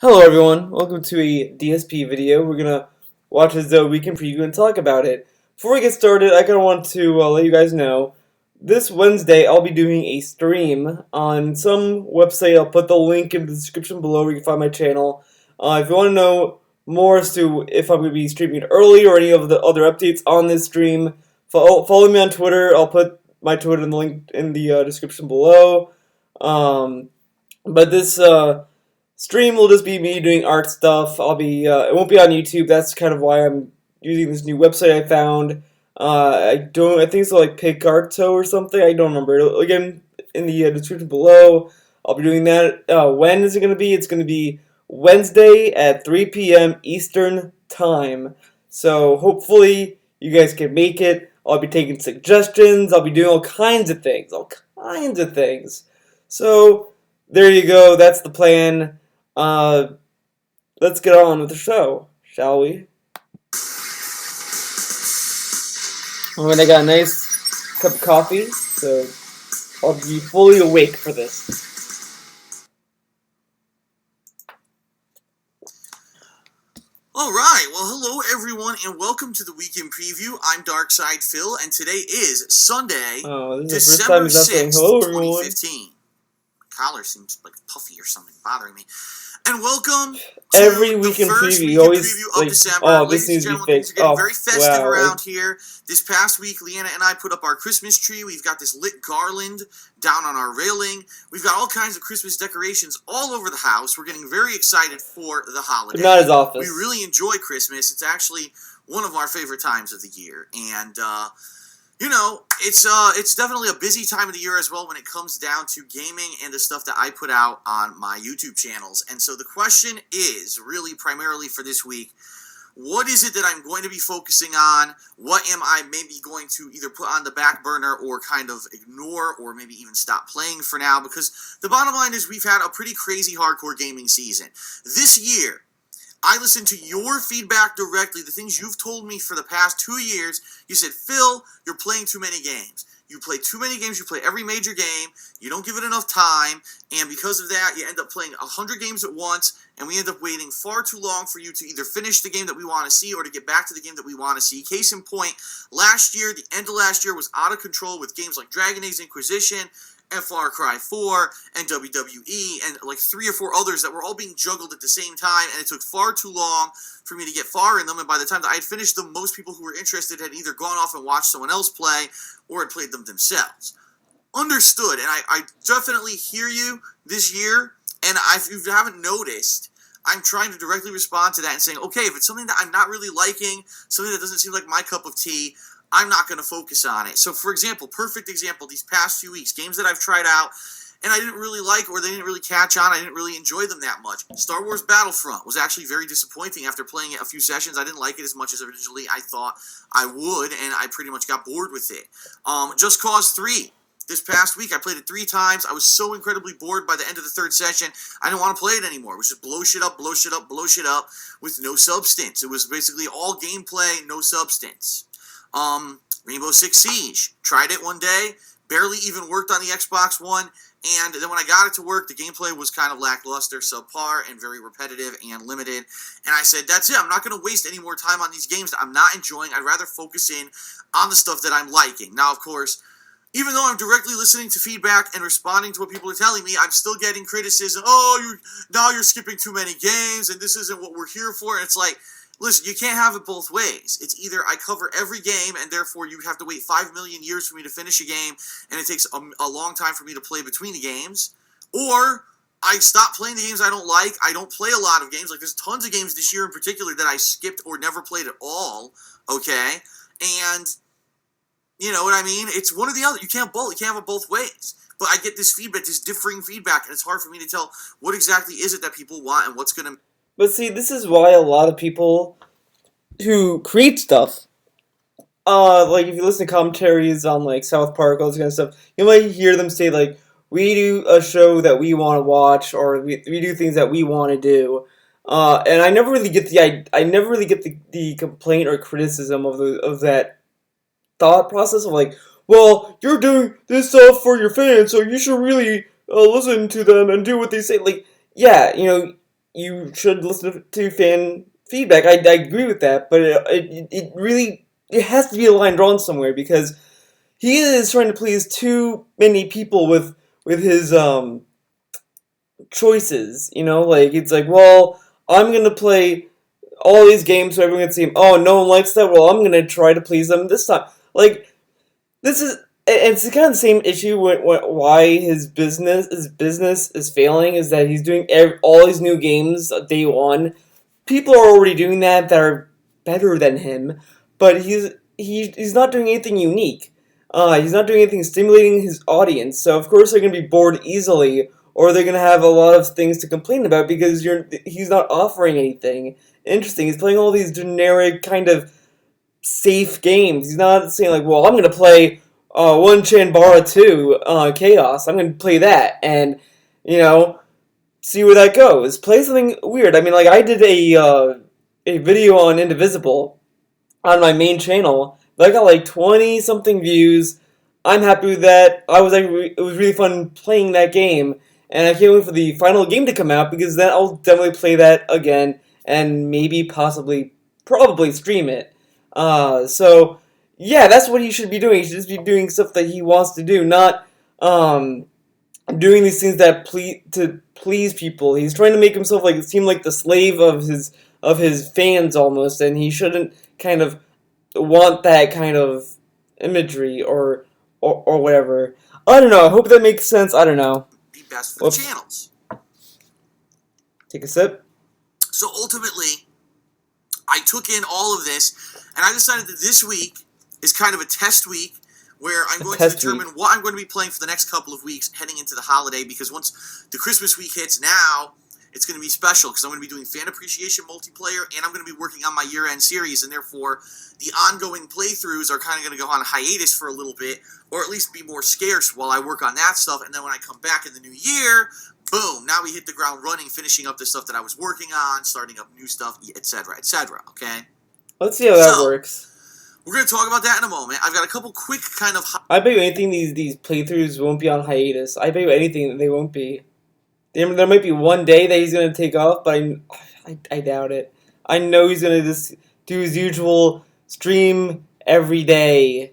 Hello everyone, welcome to a DSP video. We're gonna watch a weekend preview and talk about it. Before we get started, I kinda want to let you guys know, this Wednesday I'll be doing a stream on some website. I'll put the link in the description below where you can find my channel. If you want to know more as to if I'm going to be streaming early or any of the other updates on this stream, follow me on Twitter. I'll put my Twitter in the link in the description below. But this stream will just be me doing art stuff. It won't be on YouTube. That's kind of why I'm using this new website I found. I think it's like Picarto or something. I don't remember. Again, in the description below, I'll be doing that. When is it going to be? It's going to be Wednesday at 3 p.m. Eastern Time. So hopefully you guys can make it. I'll be taking suggestions. I'll be doing all kinds of things. So there you go. That's the plan. Let's get on with the show, shall we? I got a nice cup of coffee, so I'll be fully awake for this. Alright, well hello everyone and welcome to the Weekend Preview. I'm Darkside Phil and today is Sunday, December 6th, 2015. My collar seems like puffy or something bothering me. And welcome to every the weekend first preview, weekend preview of December. Oh, Ladies and gentlemen, things are getting very festive around here. This past week, Leanna and I put up our Christmas tree. We've got this lit garland down on our railing. We've got all kinds of Christmas decorations all over the house. We're getting very excited for the holiday. Not his office. We really enjoy Christmas. It's actually one of our favorite times of the year. And, you know, it's definitely a busy time of the year as well when it comes down to gaming and the stuff that I put out on my YouTube channels. And so the question is really primarily for this week, what is it that I'm going to be focusing on? What am I maybe going to either put on the back burner or kind of ignore or maybe even stop playing for now? Because the bottom line is we've had a pretty crazy hardcore gaming season. This year, I listened to your feedback directly, the things you've told me for the past 2 years. You said, Phil, you're playing too many games. You play too many games, you play every major game, you don't give it enough time, and because of that, you end up playing 100 games at once, and we end up waiting far too long for you to either finish the game that we want to see or to get back to the game that we want to see. Case in point, last year, the end of last year was out of control with games like Dragon Age Inquisition, and Far Cry 4, and WWE, and like 3 or 4 others that were all being juggled at the same time, and it took far too long for me to get far in them, and by the time that I had finished them, most people who were interested had either gone off and watched someone else play, or had played them themselves. Understood, and I definitely hear you this year, and if you haven't noticed, I'm trying to directly respond to that and saying, okay, if it's something that I'm not really liking, something that doesn't seem like my cup of tea, I'm not going to focus on it. So, for example, perfect example, these past few weeks, games that I've tried out and I didn't really like or they didn't really catch on, I didn't really enjoy them that much. Star Wars Battlefront was actually very disappointing after playing it a few sessions. I didn't like it as much as originally I thought I would, and I pretty much got bored with it. Just Cause 3. This past week, I played it 3 times. I was so incredibly bored by the end of the 3rd session, I didn't want to play it anymore. It was just blow shit up, blow shit up, blow shit up with no substance. It was basically all gameplay, no substance. Rainbow Six Siege. Tried it one day, barely even worked on the Xbox One, and then when I got it to work, the gameplay was kind of lackluster, subpar, and very repetitive and limited. And I said, that's it. I'm not going to waste any more time on these games that I'm not enjoying. I'd rather focus in on the stuff that I'm liking. Now, of course, even though I'm directly listening to feedback and responding to what people are telling me, I'm still getting criticism. Oh, now you're skipping too many games, and this isn't what we're here for. And it's like, listen, you can't have it both ways. It's either I cover every game, and therefore you have to wait 5 million years for me to finish a game, and it takes a long time for me to play between the games, or I stop playing the games I don't like. I don't play a lot of games. Like, there's tons of games this year in particular that I skipped or never played at all, okay? And, you know what I mean? It's one or the other. You can't have it both ways. But I get this feedback, this differing feedback, and it's hard for me to tell what exactly is it that people want and what's going to... But see, this is why a lot of people who create stuff, like if you listen to commentaries on like South Park, all this kind of stuff, you might hear them say like, we do a show that we want to watch, or we do things that we want to do. And I never really get the complaint or criticism of that thought process of like, well, you're doing this stuff for your fans, so you should really listen to them and do what they say. Like, yeah, you should listen to fan feedback. I agree with that, but it really it has to be a line drawn somewhere because he is trying to please too many people with his choices. You know, like it's like, well, I'm gonna play all these games so everyone can see him. Oh, no one likes that. Well, I'm gonna try to please them this time. Like this is. It's kind of the same issue with why his business is failing is that he's doing all these new games day one. People are already doing that are better than him, but he's not doing anything unique. He's not doing anything stimulating his audience. So of course they're gonna be bored easily, or they're gonna have a lot of things to complain about because he's not offering anything interesting. He's playing all these generic kind of safe games. He's not saying like, well, I'm gonna play One Chanbara 2 Chaos. I'm gonna play that and you know see where that goes. Play something weird. I mean, like I did a video on Indivisible on my main channel. That got like 20 something views. I'm happy with that. It was really fun playing that game, and I can't wait for the final game to come out because then I'll definitely play that again and maybe probably stream it. So yeah, that's what he should be doing. He should just be doing stuff that he wants to do, not doing these things that please people. He's trying to make himself like seem like the slave of his fans almost, and he shouldn't kind of want that kind of imagery or whatever. I don't know. I hope that makes sense. I don't know. Be best for the channels. Take a sip. So ultimately, I took in all of this, and I decided that this week is kind of a test week where I'm going to determine what I'm going to be playing for the next couple of weeks heading into the holiday, because once the Christmas week hits now, it's going to be special because I'm going to be doing fan appreciation multiplayer, and I'm going to be working on my year-end series, and therefore the ongoing playthroughs are kind of going to go on hiatus for a little bit, or at least be more scarce while I work on that stuff, and then when I come back in the new year, boom, now we hit the ground running, finishing up the stuff that I was working on, starting up new stuff, etc., okay? Let's see how that works. We're going to talk about that in a moment. I've got a couple quick kind of... I bet you anything these playthroughs won't be on hiatus. I bet you anything that they won't be. There might be one day that he's going to take off, but I doubt it. I know he's going to just do his usual stream every day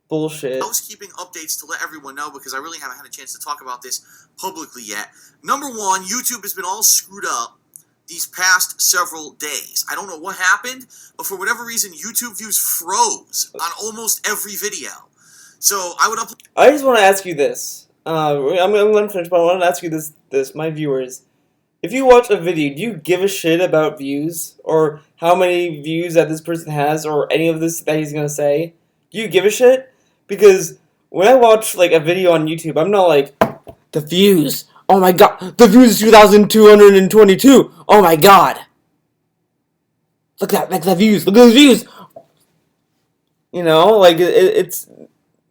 bullshit. Housekeeping updates to let everyone know, because I really haven't had a chance to talk about this publicly yet. Number one, YouTube has been all screwed up these past several days. I don't know what happened, but for whatever reason, YouTube views froze on almost every video. So I just want to ask you this. I'm going to finish, but I want to ask you this, my viewers. If you watch a video, do you give a shit about views? Or how many views that this person has? Or any of this that he's going to say? Do you give a shit? Because when I watch like a video on YouTube, I'm not like, the views. Oh my god, the views is 2,222. Oh my god. Look at that views. Look at those views. You know, like it's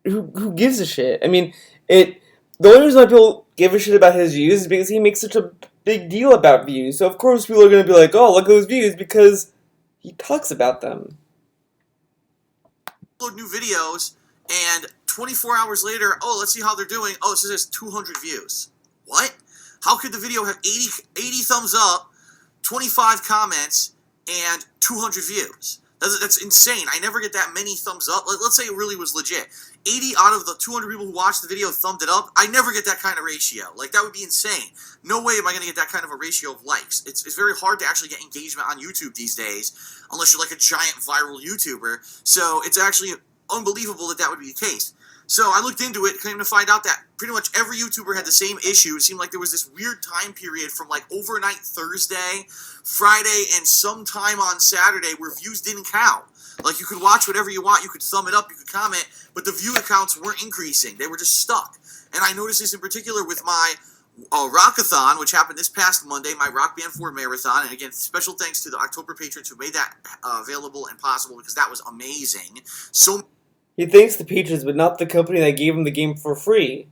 who gives a shit? I mean, the only reason why people give a shit about his views is because he makes such a big deal about views. So of course people are going to be like, oh, look at those views because he talks about them. Upload new videos, and 24 hours later, oh, let's see how they're doing. Oh, it says 200 views. What? How could the video have 80 thumbs up, 25 comments, and 200 views? That's insane. I never get that many thumbs up. Let's say it really was legit. 80 out of the 200 people who watched the video thumbed it up. I never get that kind of ratio. Like, that would be insane. No way am I going to get that kind of a ratio of likes. It's very hard to actually get engagement on YouTube these days, unless you're like a giant viral YouTuber. So it's actually unbelievable that would be the case. So I looked into it, came to find out that pretty much every YouTuber had the same issue. It seemed like there was this weird time period from like overnight Thursday, Friday, and sometime on Saturday where views didn't count. Like, you could watch whatever you want, you could thumb it up, you could comment, but the view accounts weren't increasing. They were just stuck. And I noticed this in particular with my Rockathon, which happened this past Monday, my Rock Band 4 marathon. And again, special thanks to the October patrons who made that available and possible, because that was amazing. So he thanks the patrons, but not the company that gave him the game for free.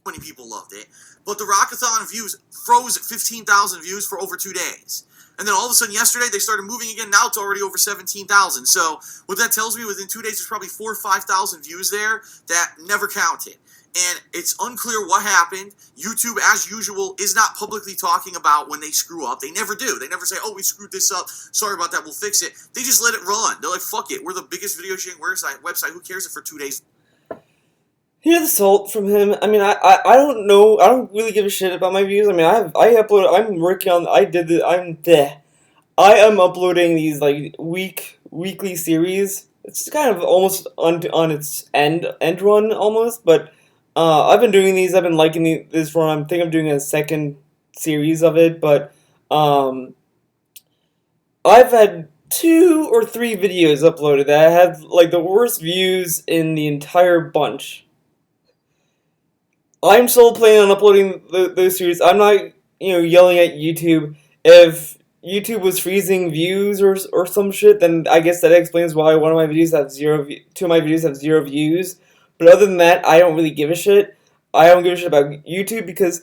Many people loved it. But the Rockathon views froze at 15,000 views for over 2 days. And then all of a sudden yesterday, they started moving again. Now it's already over 17,000. So what that tells me, within 2 days, there's probably 4,000 or 5,000 views there that never counted. and it's unclear what happened. YouTube, as usual, is not publicly talking about when they screw up. They never do. They never say, oh, we screwed this up. Sorry about that. We'll fix it. They just let it run. They're like, fuck it. We're the biggest video sharing website. Who cares if for 2 days? Here's the salt from him. I mean, I don't know. I don't really give a shit about my views. I mean, I upload. I'm working on. I did the. I'm there. I am uploading these like weekly series. It's kind of almost on its end run almost, but I've been doing these. I've been liking this run. I think I'm doing a second series of it, but I've had 2 or 3 videos uploaded that have like the worst views in the entire bunch. I'm still planning on uploading those series. I'm not, yelling at YouTube. If YouTube was freezing views or some shit, then I guess that explains why two of my videos have 0 views. But other than that, I don't really give a shit. I don't give a shit about YouTube because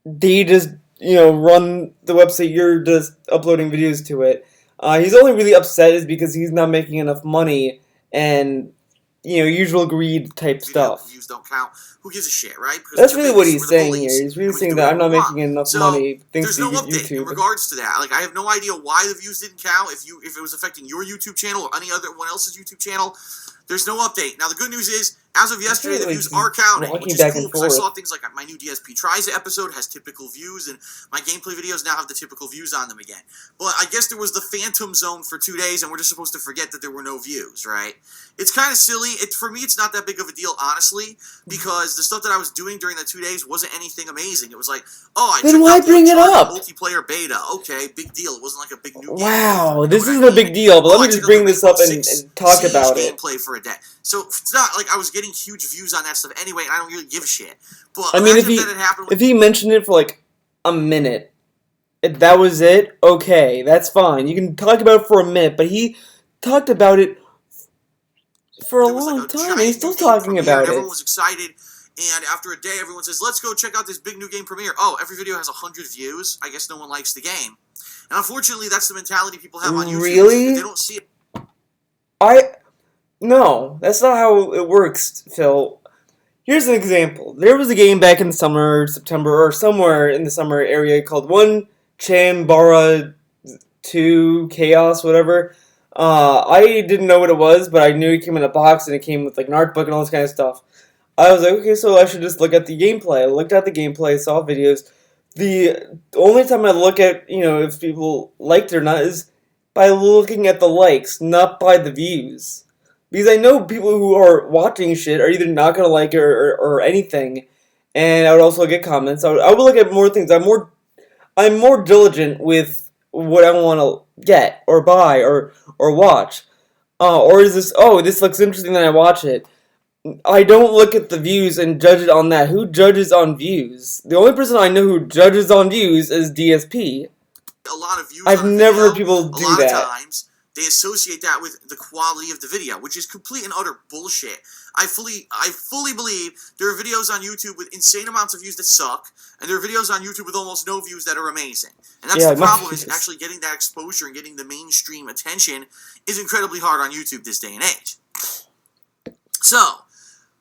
they just, run the website. You're just uploading videos to it. He's only really upset is because he's not making enough money and, usual greed type stuff. Views don't count. Who gives a shit, right? Because that's really what he's saying here. He's really saying that I'm not making enough money thanks to YouTube. There's no update in regards to that. Like, I have no idea why the views didn't count. If it was affecting your YouTube channel or any other one else's YouTube channel, there's no update. Now, the good news is, as of yesterday, the views are counting, which is cool because I saw things like my new DSP Tries It episode has typical views, and my gameplay videos now have the typical views on them again. But I guess there was the phantom zone for 2 days, and we're just supposed to forget that there were no views, right? It's kind of silly. For me, it's not that big of a deal, honestly, because the stuff that I was doing during the 2 days wasn't anything amazing. It was like, then why bring it up? Multiplayer beta, okay, big deal. It wasn't like a big new game. Wow, this isn't a big deal, but let me just bring this up and talk about it. Gameplay for a day. So it's not like I was getting huge views on that stuff anyway, and I don't really give a shit. But I mean, if he mentioned it for like a minute, if that was it, okay, that's fine. You can talk about it for a minute, but he talked about it for a long time, and he's still talking about it. Everyone was excited, and after a day, everyone says, let's go check out this big new game premiere. Oh, every video has 100 views. I guess no one likes the game. And unfortunately, that's the mentality people have on YouTube. Really? They don't see it. No, that's not how it works, Phil. Here's an example. There was a game back in summer, September, or somewhere in the summer area called 1 Chambara 2 Chaos, whatever. I didn't know what it was, but I knew it came in a box and it came with like an art book and all this kind of stuff. I was like, okay, so I should just look at the gameplay. I looked at the gameplay, saw videos. The only time I look at, if people liked it or not is by looking at the likes, not by the views. Because I know people who are watching shit are either not going to like it or anything. And I would also get comments. I would look at more things. I'm more diligent with what I want to get or buy or watch. Or is this, this looks interesting, then I watch it. I don't look at the views and judge it on that. Who judges on views? The only person I know who judges on views is DSP. A lot of views. I've never heard people do that. A lot of times, they associate that with the quality of the video, which is complete and utter bullshit. I fully believe there are videos on YouTube with insane amounts of views that suck, and there are videos on YouTube with almost no views that are amazing. And that's the problem, is actually getting that exposure and getting the mainstream attention is incredibly hard on YouTube this day and age. So,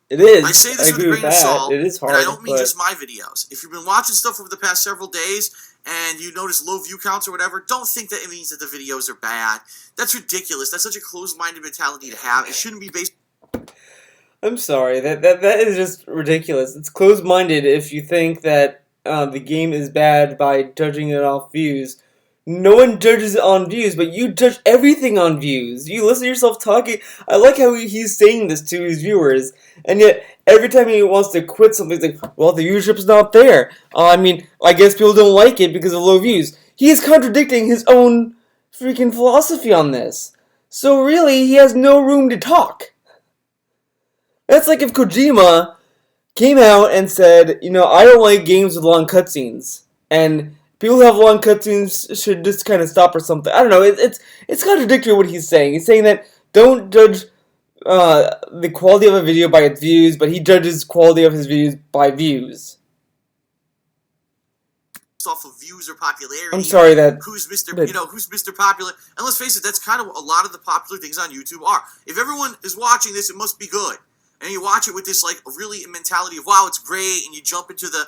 it is. I say this with a grain of salt, it is hard, and I don't mean just my videos. If you've been watching stuff over the past several days, and you notice low view counts or whatever, don't think that it means that the videos are bad. That's ridiculous. That's such a closed-minded mentality to have. It shouldn't be based... I'm sorry. That is just ridiculous. It's closed-minded if you think that the game is bad by judging it off views. No one judges it on views, but you judge everything on views. You listen to yourself talking. I like how he's saying this to his viewers, and yet every time he wants to quit something, he's like, well, the viewership's not there. I guess people don't like it because of low views. He is contradicting his own freaking philosophy on this. So really, he has no room to talk. That's like if Kojima came out and said, I don't like games with long cutscenes, and people who have long cutscenes should just kind of stop or something. I don't know. It's contradictory what he's saying. He's saying that don't judge the quality of a video by its views, but he judges quality of his views by views. Off of views or popularity. I'm sorry that who's Mr. Popular. And let's face it, that's kind of a lot of the popular things on YouTube are. If everyone is watching this, it must be good. and you watch it with this like really mentality of wow, it's great, and you jump into the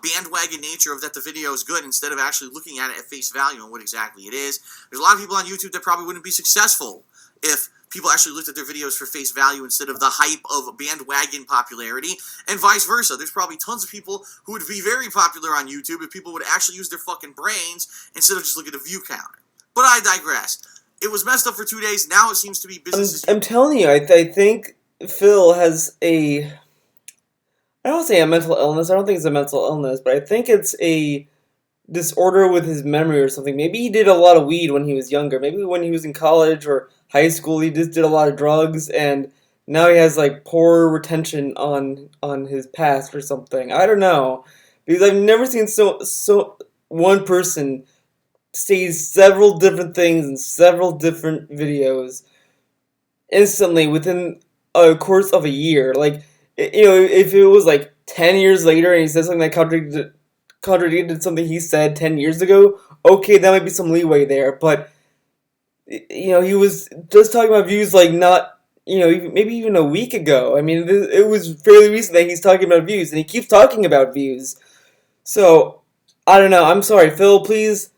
bandwagon nature of that the video is good instead of actually looking at it at face value and what exactly it is. There's a lot of people on YouTube that probably wouldn't be successful if people actually looked at their videos for face value instead of the hype of bandwagon popularity, and vice versa. There's probably tons of people who would be very popular on YouTube if people would actually use their fucking brains instead of just look at a view counter. But I digress. It was messed up for 2 days. Now it seems to be business as usual. I'm telling you, I think Phil has a... I don't want to say a mental illness. I don't think it's a mental illness, but I think it's a disorder with his memory or something. Maybe he did a lot of weed when he was younger. Maybe when he was in college or high school, he just did a lot of drugs, and now he has like poor retention on his past or something. I don't know, because I've never seen so one person say several different things in several different videos instantly within a course of a year. Like, you know, if it was like 10 years later and he says something that contradicted something he said 10 years ago, okay, that might be some leeway there, but you know, he was just talking about views like not, you know, maybe even a week ago. I mean, it was fairly recent that he's talking about views, and he keeps talking about views. So, I don't know. I'm sorry, Phil, please,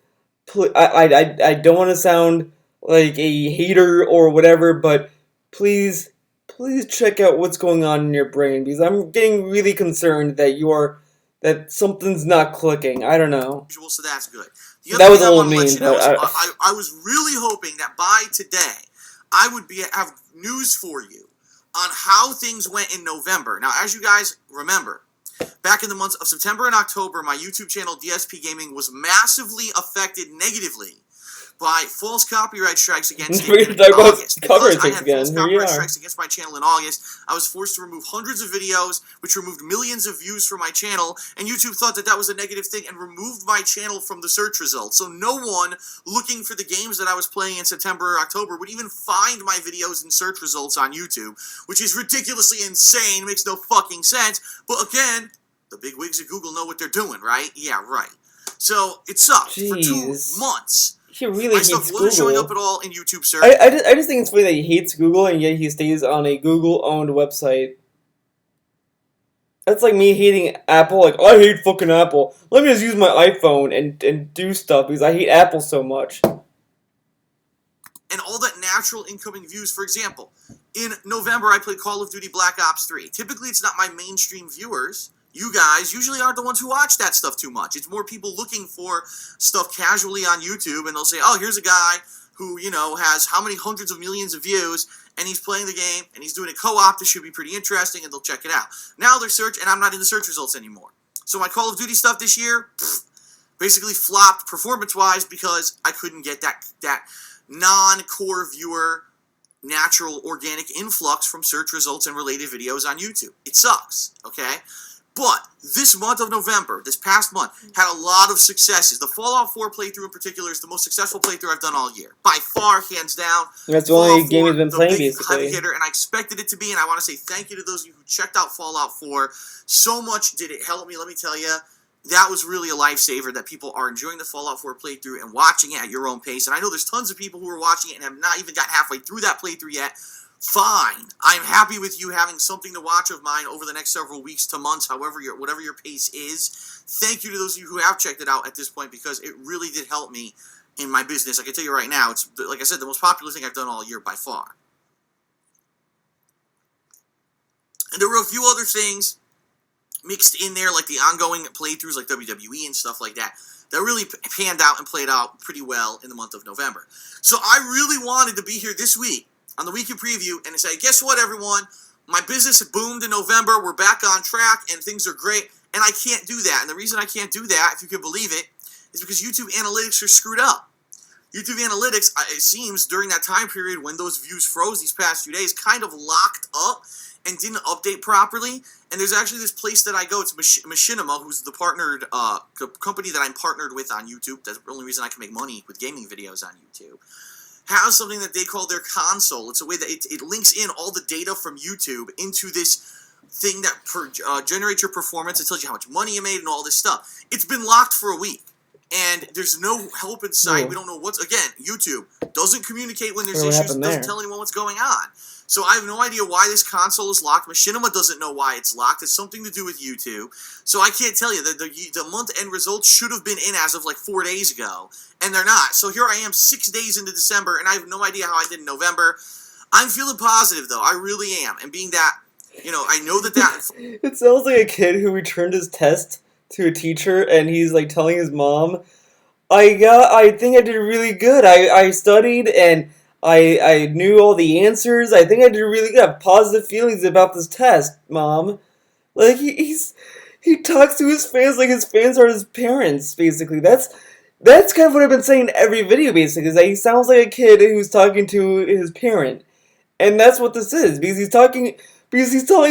I don't want to sound like a hater or whatever, but please check out what's going on in your brain, because I'm getting really concerned that something's not clicking. I don't know. So that's good. That was a little mean, but I was really hoping that by today I would have news for you on how things went in November. Now, as you guys remember, back in the months of September and October, my YouTube channel DSP Gaming was massively affected negatively by false copyright strikes against it in August. Because I had false copyright strikes against my channel in August, I was forced to remove hundreds of videos, which removed millions of views from my channel, and YouTube thought that that was a negative thing and removed my channel from the search results. So no one looking for the games that I was playing in September or October would even find my videos in search results on YouTube, which is ridiculously insane, makes no fucking sense. But again, the big wigs at Google know what they're doing, right? Yeah, right. So it sucked for 2 months. He really hates Google. Wasn't showing up at all in YouTube search. I just think it's funny that he hates Google, and yet he stays on a Google-owned website. That's like me hating Apple. Like, I hate fucking Apple. Let me just use my iPhone and do stuff, because I hate Apple so much. And all that natural incoming views. For example, in November, I played Call of Duty Black Ops 3. Typically, it's not my mainstream viewers. You guys usually aren't the ones who watch that stuff too much. It's more people looking for stuff casually on YouTube, and they'll say, oh, here's a guy who, you know, has how many hundreds of millions of views, and he's playing the game, and he's doing a co-op. This should be pretty interesting, and they'll check it out. Now they're search, and I'm not in the search results anymore. So my Call of Duty stuff this year basically flopped performance-wise because I couldn't get that non-core viewer natural organic influx from search results and related videos on YouTube. It sucks, okay? But this month of November, this past month, had a lot of successes. The Fallout 4 playthrough in particular is the most successful playthrough I've done all year. By far, hands down. That's the only game he's been playing, basically. Heavy hitter, and I expected it to be, and I want to say thank you to those of you who checked out Fallout 4. So much did it help me, let me tell you. That was really a lifesaver, that people are enjoying the Fallout 4 playthrough and watching it at your own pace. And I know there's tons of people who are watching it and have not even got halfway through that playthrough yet. Fine. I'm happy with you having something to watch of mine over the next several weeks to months, whatever your pace is. Thank you to those of you who have checked it out at this point, because it really did help me in my business. I can tell you right now, it's, like I said, the most popular thing I've done all year by far. And there were a few other things mixed in there, like the ongoing playthroughs like WWE and stuff like that, that really panned out and played out pretty well in the month of November. So I really wanted to be here this week on the weekend preview and to say, guess what, everyone? My business boomed in November. We're back on track, and things are great. And I can't do that. And the reason I can't do that, if you can believe it, is because YouTube analytics are screwed up. YouTube analytics, it seems, during that time period when those views froze these past few days, kind of locked up and didn't update properly. And there's actually this place that I go. It's Machinima, who's the partnered company that I'm partnered with on YouTube. That's the only reason I can make money with gaming videos on YouTube. Has something that they call their console. It's a way that it links in all the data from YouTube into this thing that generates your performance. It tells you how much money you made and all this stuff. It's been locked for a week. and there's no help in sight. Ooh. We don't know what's, again, YouTube doesn't communicate when there's What issues, happened doesn't there? tell anyone what's going on. So I have no idea why this console is locked. Machinima doesn't know why it's locked. It's something to do with YouTube. So I can't tell you. The month-end results should have been in as of like 4 days ago, and they're not. So here I am 6 days into December, and I have no idea how I did in November. I'm feeling positive, though. I really am. And being that, I know that... It sounds like a kid who returned his test to a teacher, and he's like telling his mom, I think I did really good. I studied and I knew all the answers. I think I did really good. I have positive feelings about this test, Mom. Like he talks to his fans like his fans are his parents, basically. That's kind of what I've been saying in every video, basically, is that he sounds like a kid who's talking to his parent. And that's what this is, because he's telling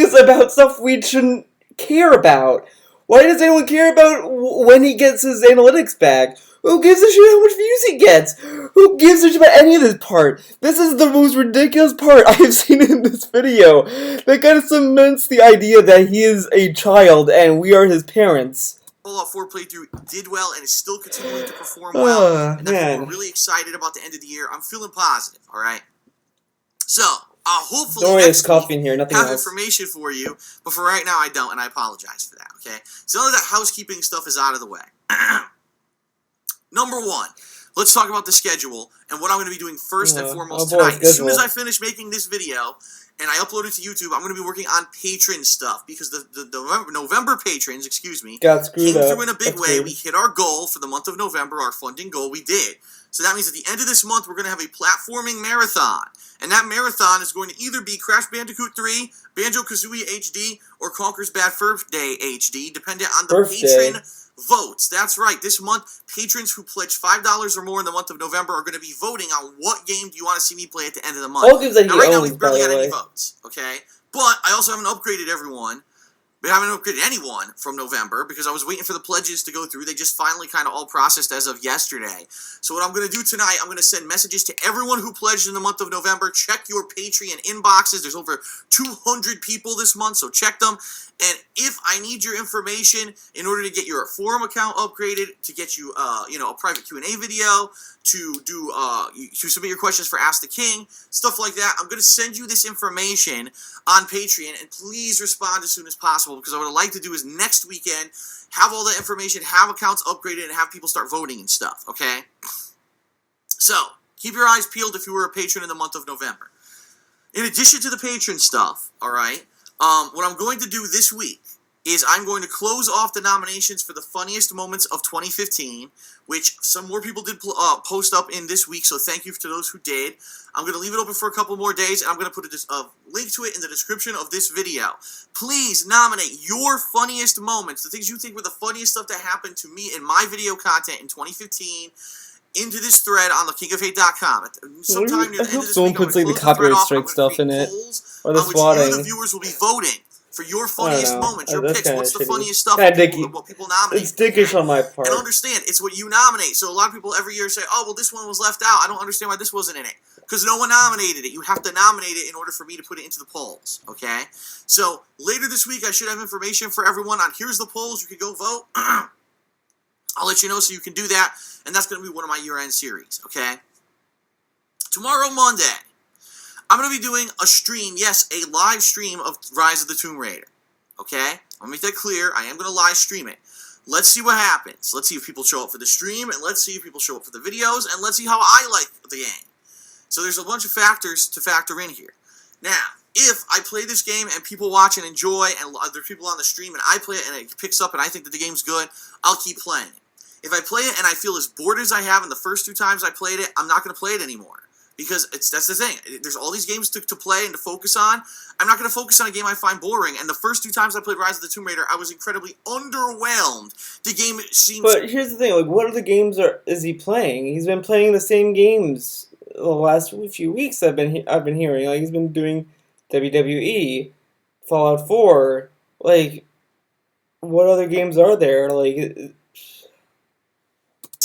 us about stuff we shouldn't care about. Why does anyone care about when he gets his analytics back? Who gives a shit how much views he gets? Who gives a shit about any of this part? This is the most ridiculous part I have seen in this video. That kind of cements the idea that he is a child and we are his parents. Fallout 4 playthrough did well and is still continuing to perform well. And that people are really excited about the end of the year. I'm feeling positive, alright? So, hopefully don't worry, next it's coffee in here, week nothing have else. Information for you, but for right now I don't, and I apologize for that, okay? So none of that housekeeping stuff is out of the way. Number one, let's talk about the schedule and what I'm going to be doing first and foremost tonight. As soon as I finish making this video and I upload it to YouTube, I'm going to be working on patron stuff because the November patrons, got screwed came up. through in a big way. We hit our goal for the month of November, our funding goal. We did. So that means at the end of this month, we're going to have a platforming marathon. And that marathon is going to either be Crash Bandicoot 3, Banjo-Kazooie HD, or Conker's Bad Fur Day HD, depending on the patron votes. That's right. This month, patrons who pledge $5 or more in the month of November are going to be voting on what game do you want to see me play at the end of the month. All games that now, right now, owns, we've barely by the got way. any votes, okay? But I also haven't upgraded everyone. We haven't upgraded anyone from November because I was waiting for the pledges to go through. They just finally kind of all processed as of yesterday. So what I'm going to do tonight, I'm going to send messages to everyone who pledged in the month of November. Check your Patreon inboxes. There's over 200 people this month, so check them. And if I need your information in order to get your forum account upgraded, to get you, a private Q&A video, to submit your questions for Ask the King, stuff like that, I'm going to send you this information on Patreon, and please respond as soon as possible, because what I'd like to do is next weekend have all that information, have accounts upgraded, and have people start voting and stuff, okay? So, keep your eyes peeled if you were a patron in the month of November. In addition to the patron stuff, alright, what I'm going to do this week is I'm going to close off the nominations for the funniest moments of 2015, which some more people did post up in this week, so thank you to those who did. I'm going to leave it open for a couple more days, and I'm going to put a link to it in the description of this video. Please nominate your funniest moments, the things you think were the funniest stuff that happened to me in my video content in 2015, into this thread on thekingofhate.com. Sometime near the end of this someone week, puts like the copyright strike stuff in it, or the swatting. You, the viewers, will be voting for your funniest moments, your picks. What's the funniest stuff? What people nominate? It's dickish on my part. And understand, it's what you nominate. So a lot of people every year say, "Oh, well, this one was left out. I don't understand why this wasn't in it." Because no one nominated it. You have to nominate it in order for me to put it into the polls. Okay. So later this week, I should have information for everyone on here's the polls. You can go vote. I'll let you know so you can do that. And that's going to be one of my year-end series, okay? Tomorrow, Monday, I'm going to be doing a stream, yes, a live stream of Rise of the Tomb Raider, okay? I'll make that clear. I am going to live stream it. Let's see what happens. Let's see if people show up for the stream, and let's see if people show up for the videos, and let's see how I like the game. So there's a bunch of factors to factor in here. Now, if I play this game and people watch and enjoy, and there's people on the stream, and I play it and it picks up and I think that the game's good, I'll keep playing it. If I play it and I feel as bored as I have in the first 2 times I played it, I'm not going to play it anymore. Because that's the thing. There's all these games to play and to focus on. I'm not going to focus on a game I find boring. And the first 2 times I played Rise of the Tomb Raider, I was incredibly underwhelmed. The game seems... But here's the thing. Like, what other games is he playing? He's been playing the same games the last few weeks I've been hearing. Like, he's been doing WWE, Fallout 4. Like, what other games are there? Like...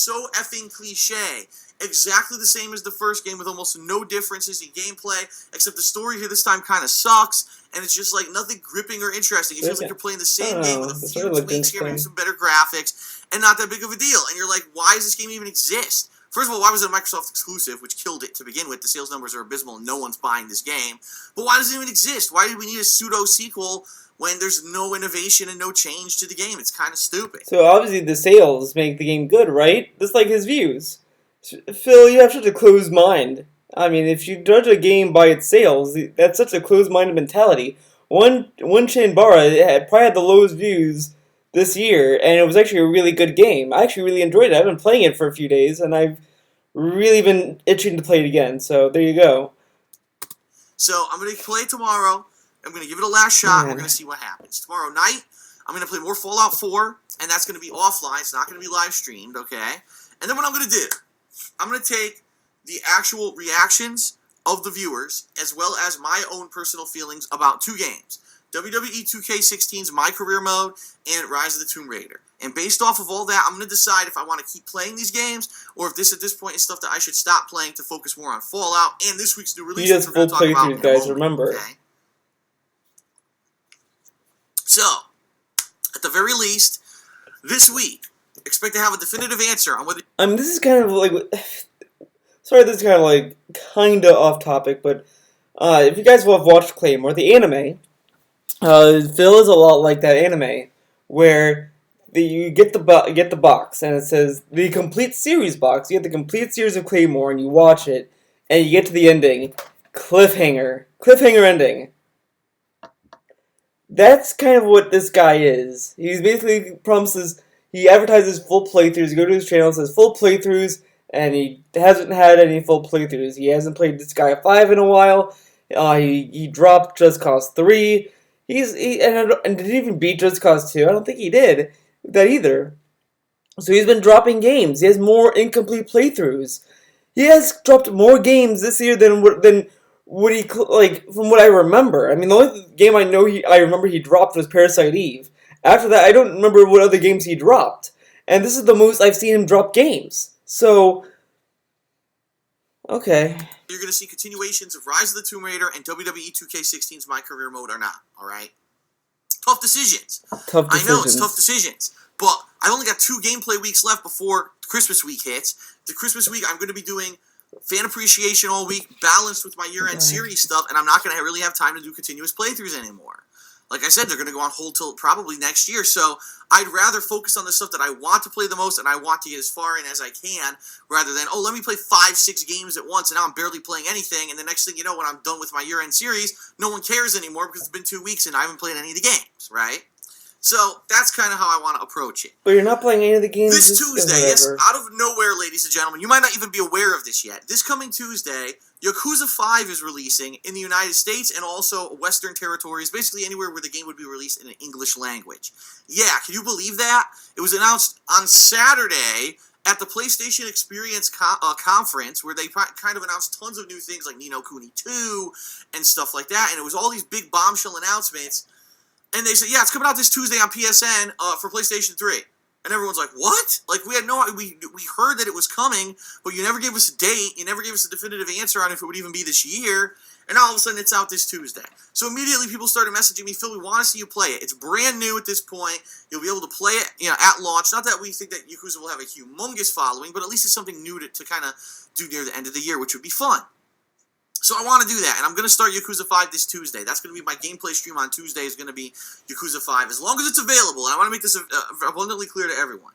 so effing cliche. Exactly the same as the first game with almost no differences in gameplay, except the story here this time kind of sucks, and it's just like nothing gripping or interesting. It feels like you're playing the same game with a few tweaks here, maybe some better graphics, and not that big of a deal. And you're like, why does this game even exist? First of all, why was it a Microsoft exclusive, which killed it to begin with? The sales numbers are abysmal and no one's buying this game. But why does it even exist? Why did we need a pseudo-sequel when there's no innovation and no change to the game? It's kind of stupid. So obviously the sales make the game good, right? Just like his views. Phil, you have such a closed mind. I mean, if you judge a game by its sales, that's such a closed-minded mentality. One Chanbara probably had the lowest views this year, and it was actually a really good game. I actually really enjoyed it. I've been playing it for a few days, and I've really been itching to play it again. So there you go. So I'm going to play it tomorrow. I'm going to give it a last shot. We're going to see what happens. Tomorrow night, I'm going to play more Fallout 4, and that's going to be offline. It's not going to be live streamed, okay? And then what I'm going to do, I'm going to take the actual reactions of the viewers, as well as my own personal feelings about two games. WWE 2K16's My Career Mode and Rise of the Tomb Raider. And based off of all that, I'm going to decide if I want to keep playing these games, or if this at this point is stuff that I should stop playing to focus more on Fallout and this week's new release. He does full playthroughs, guys, remember. Okay? So, at the very least, this week, expect to have a definitive answer on whether... this is kind of like... Sorry, this is kind of off topic, but if you guys will have watched Claymore, the anime, Phil is a lot like that anime, where you get the box, and it says the complete series box. You get the complete series of Claymore, and you watch it, and you get to the ending, cliffhanger ending. That's kind of what this guy is. He's basically he advertises full playthroughs. You go to his channel, it says full playthroughs, and he hasn't had any full playthroughs. He hasn't played Disgaea 5 in a while. He dropped Just Cause 3. And did he even beat Just Cause 2? I don't think he did that either. So he's been dropping games. He has more incomplete playthroughs. He has dropped more games this year than what he from what I remember. I mean, the only game I remember he dropped was Parasite Eve. After that, I don't remember what other games he dropped. And this is the most I've seen him drop games. So, okay. You're going to see continuations of Rise of the Tomb Raider and WWE 2K16's My Career Mode or not, alright? Tough decisions. I know, it's tough decisions. But I've only got 2 gameplay weeks left before Christmas week hits. The Christmas week, I'm going to be doing fan appreciation all week, balanced with my year-end series stuff, and I'm not going to really have time to do continuous playthroughs anymore. Like I said, they're going to go on hold till probably next year, so I'd rather focus on the stuff that I want to play the most and I want to get as far in as I can, rather than, let me play 5-6 games at once, and now I'm barely playing anything, and the next thing you know, when I'm done with my year-end series, no one cares anymore because it's been 2 weeks and I haven't played any of the games, right? So, that's kind of how I want to approach it. But you're not playing any of the games this Tuesday, yes, out of nowhere, ladies and gentlemen, you might not even be aware of this yet. This coming Tuesday, Yakuza 5 is releasing in the United States and also Western territories, basically anywhere where the game would be released in an English language. Yeah, can you believe that? It was announced on Saturday at the PlayStation Experience conference, where they kind of announced tons of new things like Ni no Kuni 2 and stuff like that, and it was all these big bombshell announcements. And they said, yeah, it's coming out this Tuesday on PSN for PlayStation 3. And everyone's like, what? Like, we heard that it was coming, but you never gave us a date. You never gave us a definitive answer on if it would even be this year. And all of a sudden, it's out this Tuesday. So immediately, people started messaging me, Phil, we want to see you play it. It's brand new at this point. You'll be able to play it at launch. Not that we think that Yakuza will have a humongous following, but at least it's something new to kind of do near the end of the year, which would be fun. So I want to do that, and I'm going to start Yakuza 5 this Tuesday. That's going to be my gameplay stream on Tuesday, is going to be Yakuza 5, as long as it's available, and I want to make this abundantly clear to everyone.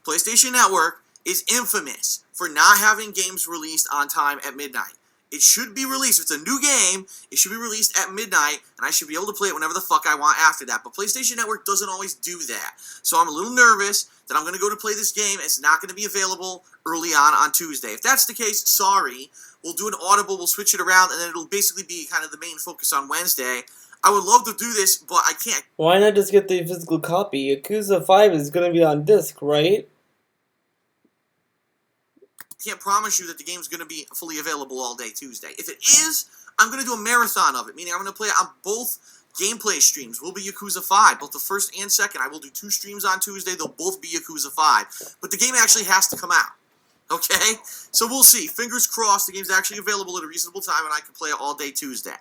PlayStation Network is infamous for not having games released on time at midnight. It should be released. If it's a new game, it should be released at midnight, and I should be able to play it whenever the fuck I want after that. But PlayStation Network doesn't always do that. So I'm a little nervous that I'm going to go to play this game. It's not going to be available early on Tuesday. If that's the case, sorry. We'll do an audible, we'll switch it around, and then it'll basically be kind of the main focus on Wednesday. I would love to do this, but I can't. Why not just get the physical copy? Yakuza 5 is going to be on disc, right? Can't promise you that the game's going to be fully available all day Tuesday. If it is, I'm going to do a marathon of it, meaning I'm going to play it on both gameplay streams will be Yakuza 5. Both the first and second. I will do 2 streams on Tuesday. They'll both be Yakuza 5. But the game actually has to come out. Okay? So we'll see. Fingers crossed the game's actually available at a reasonable time and I can play it all day Tuesday.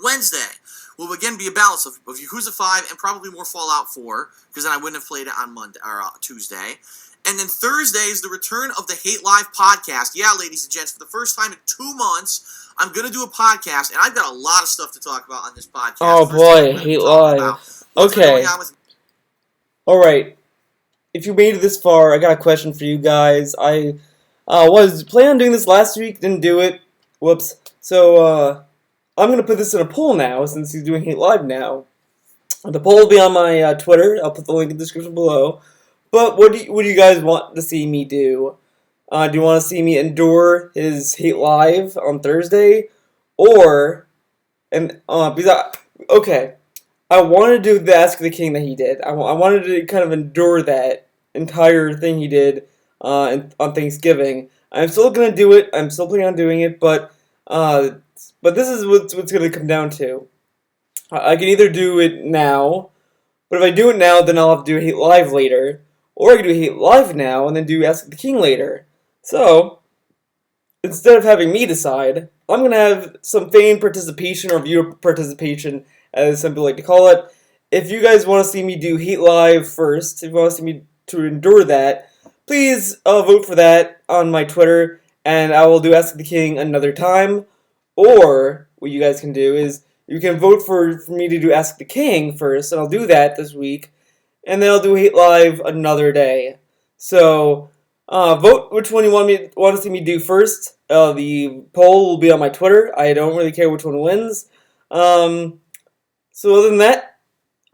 Wednesday will again be a balance of Yakuza 5 and probably more Fallout 4, because then I wouldn't have played it on Monday or Tuesday. And then Thursday is the return of the Hate Live podcast. Yeah, ladies and gents, for the first time in 2 months, I'm going to do a podcast, and I've got a lot of stuff to talk about on this podcast. Oh boy, Hate Live. Okay. Alright. If you made it this far, I got a question for you guys. I was planning on doing this last week, didn't do it. Whoops. So, I'm going to put this in a poll now, since he's doing Hate Live now. The poll will be on my Twitter. I'll put the link in the description below. But what do you guys want to see me do? Do you want to see me endure his Hate Live on Thursday? Or, okay, I wanted to do the Ask the King that he did. I wanted to kind of endure that entire thing he did on Thanksgiving. I'm still going to do it. I'm still planning on doing it, but this is what's going to come down to. I can either do it now, but if I do it now, then I'll have to do Hate Live later. Or I can do Hate Live now and then do Ask the King later. So, instead of having me decide, I'm going to have some fan participation or viewer participation, as some people like to call it. If you guys want to see me do Hate Live first, if you want to see me to endure that, please vote for that on my Twitter, and I will do Ask the King another time. Or, what you guys can do is, you can vote for me to do Ask the King first, and I'll do that this week. And then I'll do Hate Live another day. So, vote which one you want to see me do first. The poll will be on my Twitter. I don't really care which one wins. So other than that,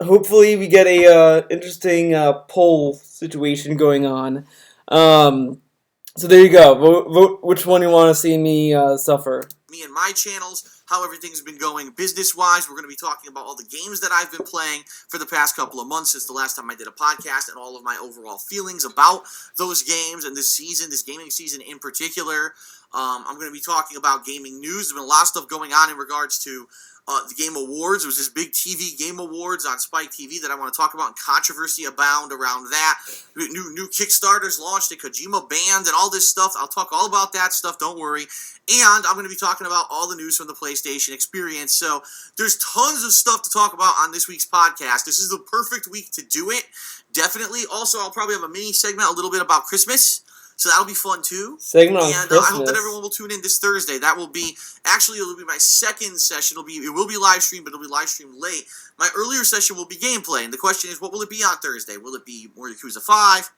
hopefully we get a interesting poll situation going on. So there you go. Vote which one you want to see me suffer. Me and my channels, how everything's been going business-wise. We're going to be talking about all the games that I've been playing for the past couple of months since the last time I did a podcast, and all of my overall feelings about those games and this season, this gaming season in particular. I'm going to be talking about gaming news. There's been a lot of stuff going on in regards to the Game Awards. There was this big TV Game Awards on Spike TV that I want to talk about, and controversy abound around that. New Kickstarters launched, and Kojima banned, and all this stuff. I'll talk all about that stuff, don't worry. And I'm going to be talking about all the news from the PlayStation Experience. So there's tons of stuff to talk about on this week's podcast. This is the perfect week to do it, definitely. Also, I'll probably have a mini segment, a little bit about Christmas. So that'll be fun too. Segment on Christmas. I hope that everyone will tune in this Thursday. That will be, actually, it'll be my second session. It will be live streamed, but it'll be live streamed late. My earlier session will be gameplay, and the question is, what will it be on Thursday? Will it be more Yakuza 5?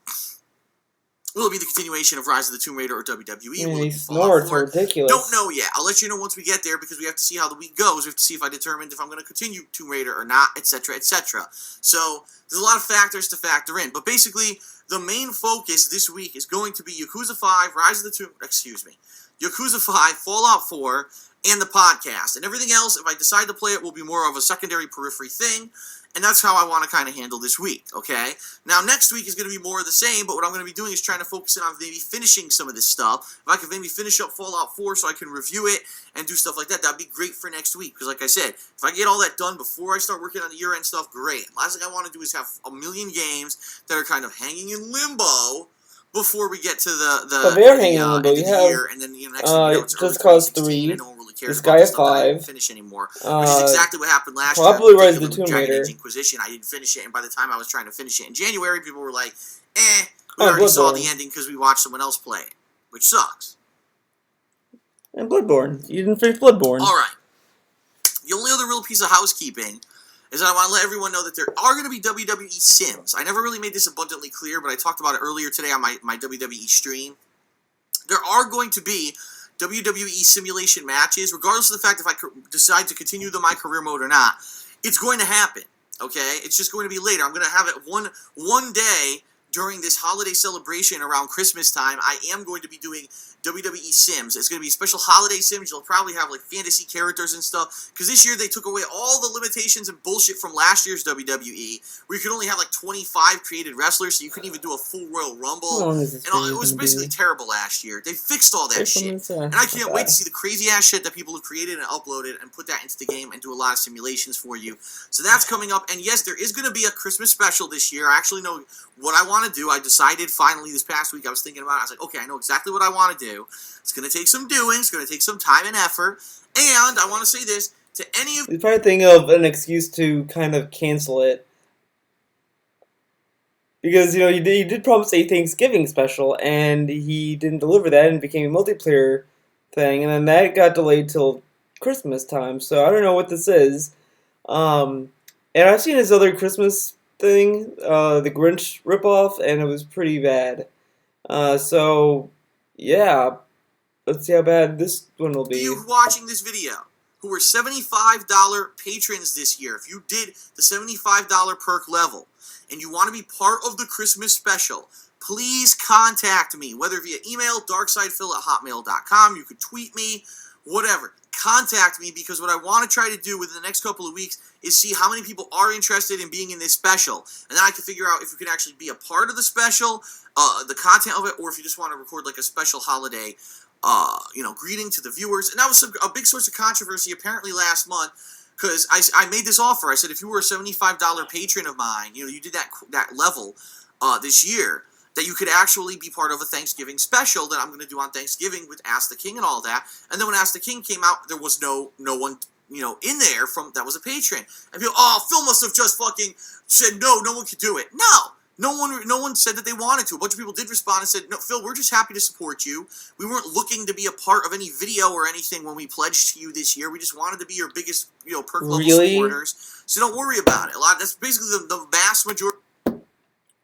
Will it be the continuation of Rise of the Tomb Raider or WWE? Will it be Fallout 4? Ridiculous. Don't know yet. I'll let you know once we get there, because we have to see how the week goes. We have to see if I determined if I'm going to continue Tomb Raider or not, etc., etc. So there's a lot of factors to factor in, but basically, the main focus this week is going to be Yakuza 5, Yakuza 5, Fallout 4, and the podcast. And everything else, if I decide to play it, will be more of a secondary periphery thing. And that's how I want to kind of handle this week, okay? Now, next week is going to be more of the same, but what I'm going to be doing is trying to focus in on maybe finishing some of this stuff. If I can maybe finish up Fallout 4 so I can review it and do stuff like that, that'd be great for next week. Because like I said, if I get all that done before I start working on the year-end stuff, great. Last thing I want to do is have a million games that are kind of hanging in limbo before we get to the end of the year, and then next thing you know, it's Just Cause 3, and no one really cares this about guy the at stuff that I 5, didn't finish anymore, which is exactly what happened last year. probably Rise of the Tomb Raider. Inquisition, I didn't finish it, and by the time I was trying to finish it in January, people were like, we already saw the ending because we watched someone else play it, which sucks. And Bloodborne. You didn't finish Bloodborne. Alright. The only other real piece of housekeeping is that I want to let everyone know that there are going to be WWE Sims. I never really made this abundantly clear, but I talked about it earlier today on my WWE stream. There are going to be WWE simulation matches, regardless of the fact if I decide to continue my career mode or not. It's going to happen, okay? It's just going to be later. I'm going to have it one day during this holiday celebration around Christmas time, I am going to be doing WWE Sims. It's going to be special holiday Sims. You'll probably have like fantasy characters and stuff. Because this year they took away all the limitations and bullshit from last year's WWE, where you could only have like 25 created wrestlers, so you couldn't even do a full Royal Rumble. How long is this And video it was gonna basically be? terrible last year. They fixed all that shit. And I can't wait to see the crazy ass shit that people have created and uploaded and put that into the game and do a lot of simulations for you. So that's coming up. And yes, there is going to be a Christmas special this year. I actually know what I want to do. I decided finally this past week. I was thinking about it. I was like, okay, I know exactly what I want to do. It's going to take some doing. It's going to take some time and effort. And I want to say this to any of He's probably thinking of an excuse to kind of cancel it. Because, you know, he did promise a Thanksgiving special, and he didn't deliver that, and it became a multiplayer thing, and then that got delayed till Christmas time, so I don't know what this is. And I've seen his other Christmas thing, the Grinch ripoff, and it was pretty bad. So, yeah, let's see how bad this one will be. you watching this video who were $75 patrons this year, if you did the $75 perk level, and you want to be part of the Christmas special, please contact me, whether via email, darksidephil@hotmail.com, you could tweet me, whatever. Contact me, because what I want to try to do within the next couple of weeks is see how many people are interested in being in this special, and then I can figure out if you can actually be a part of the special, the content of it, or if you just want to record like a special holiday greeting to the viewers. And that was a big source of controversy apparently last month, because I made this offer. I said, if you were a $75 patron of mine, you did that level this year, that you could actually be part of a Thanksgiving special that I'm going to do on Thanksgiving with Ask the King and all that. And then when Ask the King came out, there was no one in there that was a patron. And people, Phil must have just fucking said no one could do it. No one said that they wanted to. A bunch of people did respond and said, no, Phil, we're just happy to support you. We weren't looking to be a part of any video or anything when we pledged to you this year. We just wanted to be your biggest, perk level supporters. So don't worry about it. That's basically the vast majority.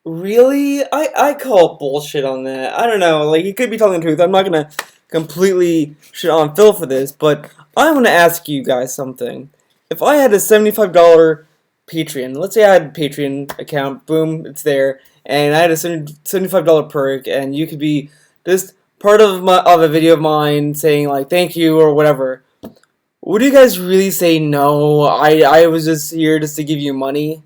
Really? I call bullshit on that. I don't know, like, he could be telling the truth. I'm not gonna completely shit on Phil for this, but I want to ask you guys something. If I had a $75 Patreon, let's say I had a Patreon account, boom, it's there, and I had a $75 perk, and you could be just part of a video of mine saying, like, thank you, or whatever, would you guys really say no, I was just here just to give you money?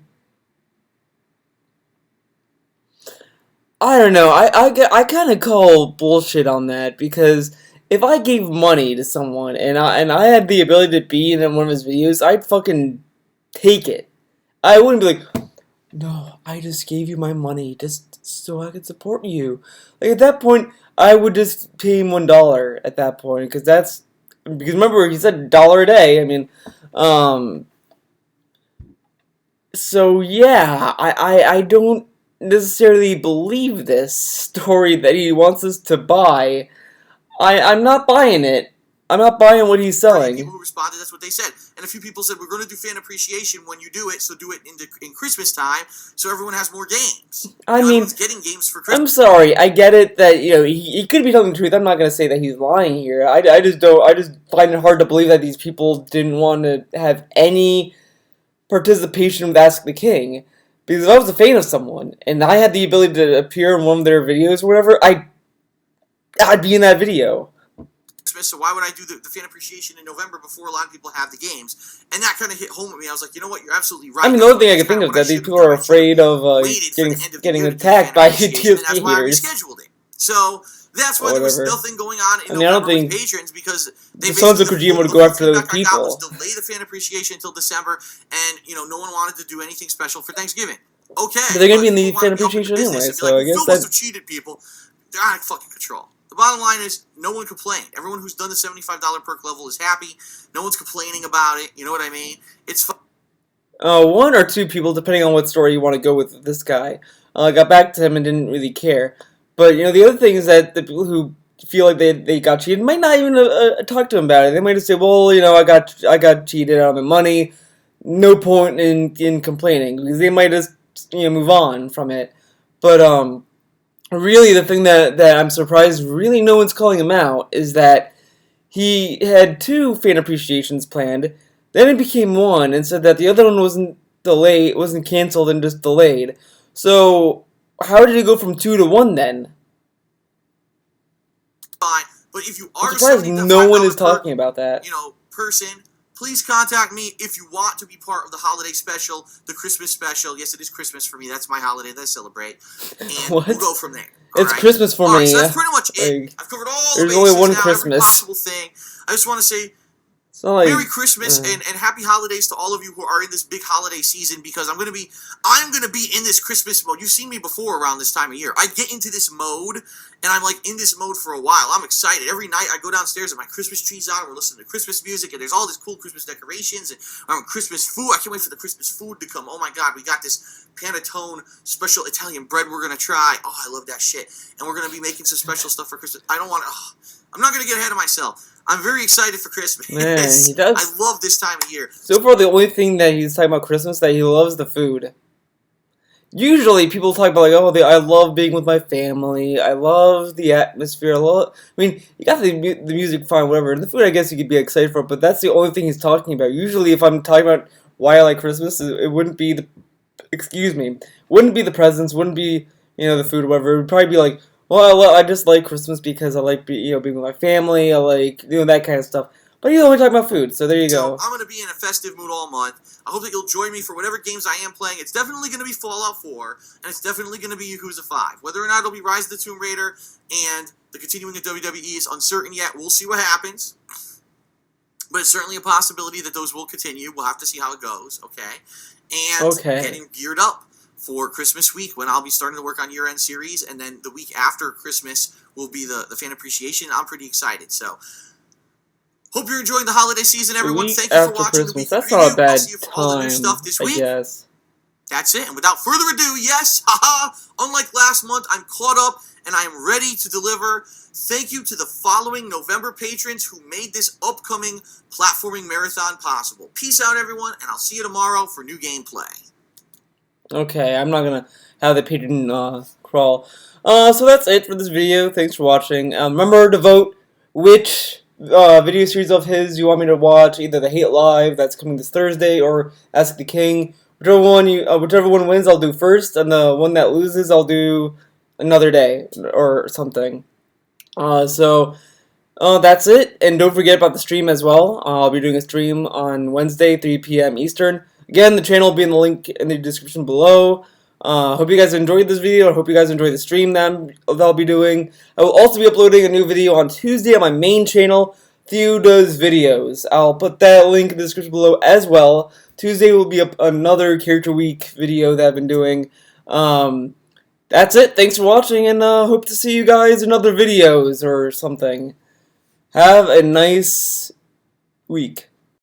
I don't know. I kind of call bullshit on that, because if I gave money to someone and I had the ability to be in one of his videos, I'd fucking take it. I wouldn't be like, no, I just gave you my money just so I could support you. Like, at that point, I would just pay him $1 at that point, because remember, he said $1 a day. I mean, so yeah, I don't necessarily believe this story that he wants us to buy. I'm not buying it. I'm not buying what he's selling. People who responded, that's what they said. And a few people said, we're going to do fan appreciation when you do it, so do it in Christmas time, so everyone has more games. I mean, everyone's getting games for Christmas. I'm sorry. I get it that he could be telling the truth. I'm not going to say that he's lying here. I just find it hard to believe that these people didn't want to have any participation with Ask the King. Because if I was a fan of someone and I had the ability to appear in one of their videos or whatever, I'd be in that video. So why would I do the fan appreciation in November before a lot of people have the games? And that kind of hit home with me. I was like, you know what? You're absolutely right. I mean, the only thing I can think of is that these people are afraid of getting attacked by DSP that's why I haters. rescheduled it. So that's why there was nothing going on in I don't November think with patrons, because they the Sons of Kojima would go after those people. Was delay the fan appreciation until December, and no one wanted to do anything special for Thanksgiving. Okay, but they're gonna be in the fan appreciation anyway, so I guess Phil must have cheated people. They're out of fucking control. The bottom line is, no one complained. Everyone who's done the $75 perk level is happy. No one's complaining about it. You know what I mean? It's fun. One or two people, depending on what story you want to go with this guy, got back to him and didn't really care. But, the other thing is that the people who feel like they got cheated might not even talk to him about it. They might just say, well, I got cheated out of my money. No point in complaining, because they might just, move on from it. But, really, the thing that I'm surprised really no one's calling him out is that he had 2 fan appreciations planned, then it became 1, and said that the other one wasn't canceled and just delayed. So, how did it go from 2 to 1 then? Fine, but if you I'm are surprised somebody that no one is talking about that. person, please contact me if you want to be part of the holiday special, the Christmas special. Yes, it is Christmas for me. That's my holiday that I celebrate, and What? we'll go from there. It's Christmas for All right, me. so that's pretty much it. Like, I've covered all the there's bases only one now, every Christmas. possible thing. I just want to say It's not like, Merry Christmas and happy holidays to all of you who are in this big holiday season, because I'm gonna be in this Christmas mode. You've seen me before around this time of year. I get into this mode, and I'm like in this mode for a while. I'm excited. Every night I go downstairs and my Christmas tree's on, and we're listening to Christmas music, and there's all this cool Christmas decorations and Christmas food. I can't wait for the Christmas food to come. Oh my God, we got this panettone special Italian bread we're gonna try. Oh, I love that shit. And we're gonna be making some special stuff for Christmas. I'm not gonna get ahead of myself. I'm very excited for Christmas. Man, he does. I love this time of year. So far, the only thing that he's talking about Christmas that he loves the food. Usually, people talk about like, oh, I love being with my family. I love the atmosphere. I mean, you got the music, fine, whatever. And the food, I guess you could be excited for, but that's the only thing he's talking about. Usually, if I'm talking about why I like Christmas, it wouldn't be the, wouldn't be the presents, wouldn't be the food, whatever. It would probably be like, well, I just like Christmas because I like being with my family. I like that kind of stuff. But we're talking about food, so there you go. I'm going to be in a festive mood all month. I hope that you'll join me for whatever games I am playing. It's definitely going to be Fallout 4, and it's definitely going to be Yakuza 5. Whether or not it'll be Rise of the Tomb Raider and the continuing of WWE is uncertain yet. We'll see what happens. But it's certainly a possibility that those will continue. We'll have to see how it goes, okay? And getting geared up for Christmas week when I'll be starting to work on year-end series, and then the week after Christmas will be the fan appreciation. I'm pretty excited, so hope you're enjoying the holiday season, everyone. Thank you for watching the week That's review. not a bad I'll see you for all the new stuff this week. Guess. That's it, and without further ado, yes, haha, unlike last month, I'm caught up and I am ready to deliver. Thank you to the following November patrons who made this upcoming platforming marathon possible. Peace out, everyone, and I'll see you tomorrow for new gameplay. Okay, I'm not gonna have the patron crawl. So that's it for this video. Thanks for watching. Remember to vote which video series of his you want me to watch. Either the Hate Live that's coming this Thursday or Ask the King. Whichever one wins, I'll do first, and the one that loses, I'll do another day or something. So that's it, and don't forget about the stream as well. I'll be doing a stream on Wednesday, 3 p.m. Eastern. Again, the channel will be in the link in the description below. Hope you guys enjoyed this video. I hope you guys enjoyed the stream that I'll be doing. I will also be uploading a new video on Tuesday on my main channel, Theo Does Videos. I'll put that link in the description below as well. Tuesday will be another Character Week video that I've been doing. That's it. Thanks for watching, and hope to see you guys in other videos or something. Have a nice week.